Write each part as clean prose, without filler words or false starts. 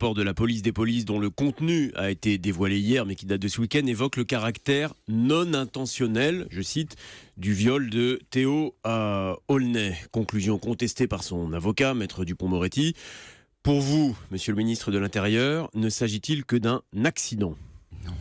rapport de la police des polices, dont le contenu a été dévoilé hier, mais qui date de ce week-end, évoque le caractère non intentionnel, je cite, du viol de Théo à Aulnay. Conclusion contestée par son avocat, Maître Dupond-Moretti. Pour vous, monsieur le ministre de l'Intérieur, ne s'agit-il que d'un accident ? Non,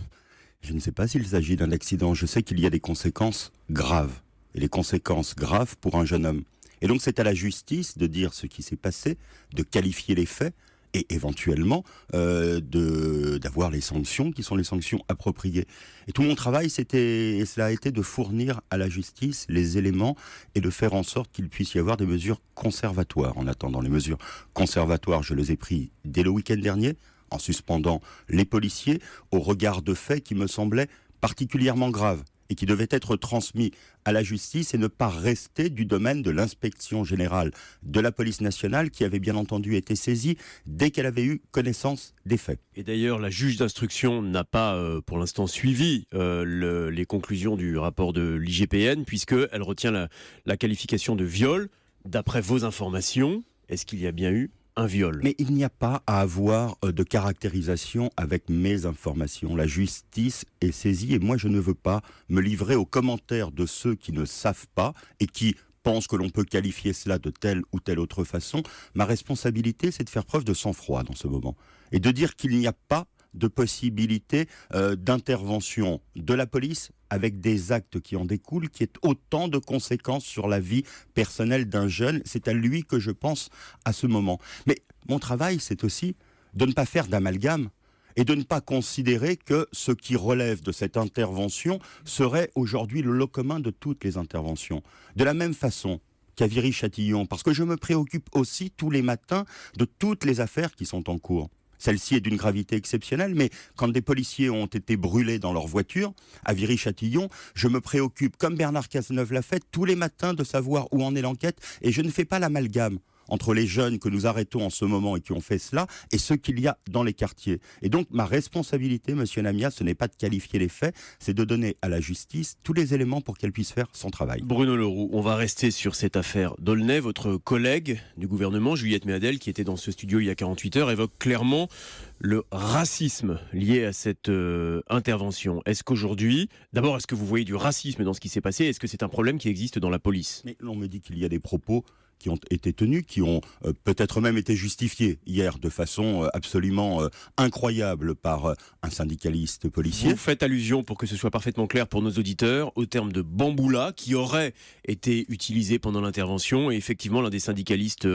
je ne sais pas s'il s'agit d'un accident. Je sais qu'il y a des conséquences graves. Et les conséquences graves pour un jeune homme. Et donc c'est à la justice de dire ce qui s'est passé, de qualifier les faits et éventuellement d'avoir les sanctions qui sont les sanctions appropriées. Et tout mon travail, cela a été de fournir à la justice les éléments et de faire en sorte qu'il puisse y avoir des mesures conservatoires. En attendant, les mesures conservatoires, je les ai prises dès le week-end dernier, en suspendant les policiers au regard de faits qui me semblaient particulièrement graves et qui devaient être transmis à la justice et ne pas rester du domaine de l'inspection générale de la police nationale qui avait bien entendu été saisie dès qu'elle avait eu connaissance des faits. Et d'ailleurs, la juge d'instruction n'a pas pour l'instant suivi les conclusions du rapport de l'IGPN puisqu'elle retient la qualification de viol. D'après vos informations, est-ce qu'il y a bien eu un viol? Mais il n'y a pas à avoir de caractérisation avec mes informations. La justice est saisie et moi je ne veux pas me livrer aux commentaires de ceux qui ne savent pas et qui pensent que l'on peut qualifier cela de telle ou telle autre façon. Ma responsabilité, c'est de faire preuve de sang-froid dans ce moment et de dire qu'il n'y a pas de possibilité d'intervention de la police avec des actes qui en découlent, qui est autant de conséquences sur la vie personnelle d'un jeune. C'est à lui que je pense à ce moment. Mais mon travail, c'est aussi de ne pas faire d'amalgame et de ne pas considérer que ce qui relève de cette intervention serait aujourd'hui le lot commun de toutes les interventions. De la même façon qu'à Viry-Châtillon, parce que je me préoccupe aussi tous les matins de toutes les affaires qui sont en cours. Celle-ci est d'une gravité exceptionnelle, mais quand des policiers ont été brûlés dans leur voiture, à Viry-Châtillon, je me préoccupe, comme Bernard Cazeneuve l'a fait, tous les matins de savoir où en est l'enquête, et je ne fais pas l'amalgame entre les jeunes que nous arrêtons en ce moment et qui ont fait cela, et ceux qu'il y a dans les quartiers. Et donc, ma responsabilité, monsieur Namia, ce n'est pas de qualifier les faits, c'est de donner à la justice tous les éléments pour qu'elle puisse faire son travail. Bruno Leroux, on va rester sur cette affaire d'Aulnay. Votre collègue du gouvernement, Juliette Méadel, qui était dans ce studio il y a 48 heures, évoque clairement le racisme lié à cette intervention. Est-ce qu'aujourd'hui, d'abord, est-ce que vous voyez du racisme dans ce qui s'est passé? Est-ce que c'est un problème qui existe dans la police? Mais l'on me dit qu'il y a des propos qui ont été tenus, qui ont peut-être même été justifiés hier de façon absolument incroyable par un syndicaliste policier. Vous faites allusion, pour que ce soit parfaitement clair pour nos auditeurs, au terme de bamboula qui aurait été utilisé pendant l'intervention. Et effectivement, l'un des syndicalistes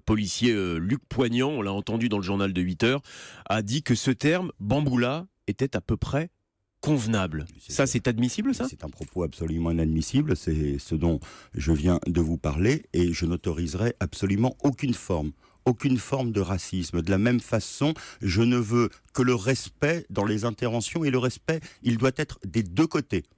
policiers, Luc Poignant, on l'a entendu dans le journal de 8 heures, a dit que ce terme, bamboula, était à peu près convenable. Ça, c'est admissible, ça ? C'est un propos absolument inadmissible, c'est ce dont je viens de vous parler, et je n'autoriserai absolument aucune forme de racisme. De la même façon, je ne veux que le respect dans les interventions, et le respect, il doit être des deux côtés.